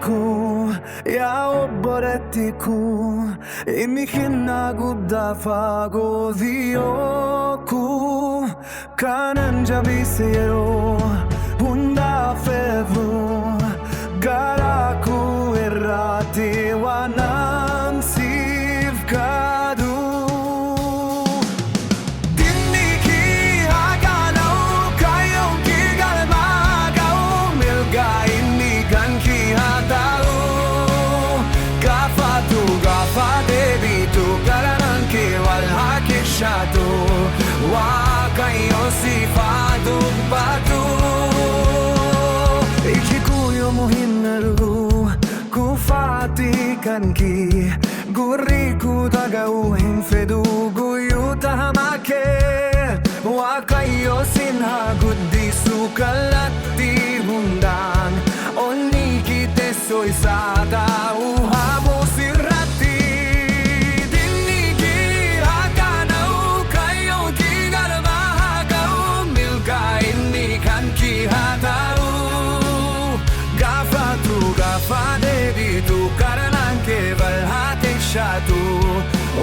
ko ya oboretti ko imikina gudda fago dioku kanan jabisero hunda fevu garaku errati wanan sivkadu Shadow, wakayo sifado batu. Ikikuyo mo hinaru, kufati kanki, guriku tagauhin fedu guyu tahamake. Wakayo sinhagud di sukalati hundan, oni kite soy sada uhabo sirati. Shatu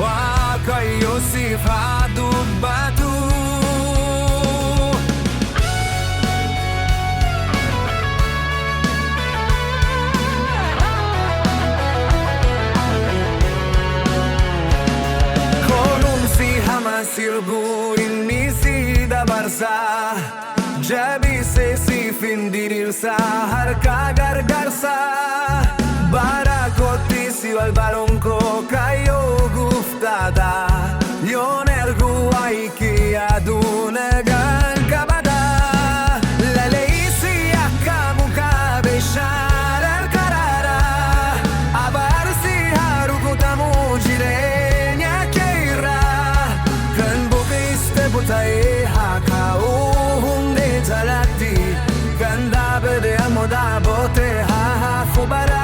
wakayo sifado batu. Kolum si hamasirbu inisi da barsa jabi se si findirirsa harka gargarsa barakoti si al balonco kayo guftada yon ergu aiki adunagan kabada laleisi akamu kabeshar al karara abarsi harukutamu jirenya keira kan bukiste butai hakau hunde talati kan dabede amoda bote ha fubara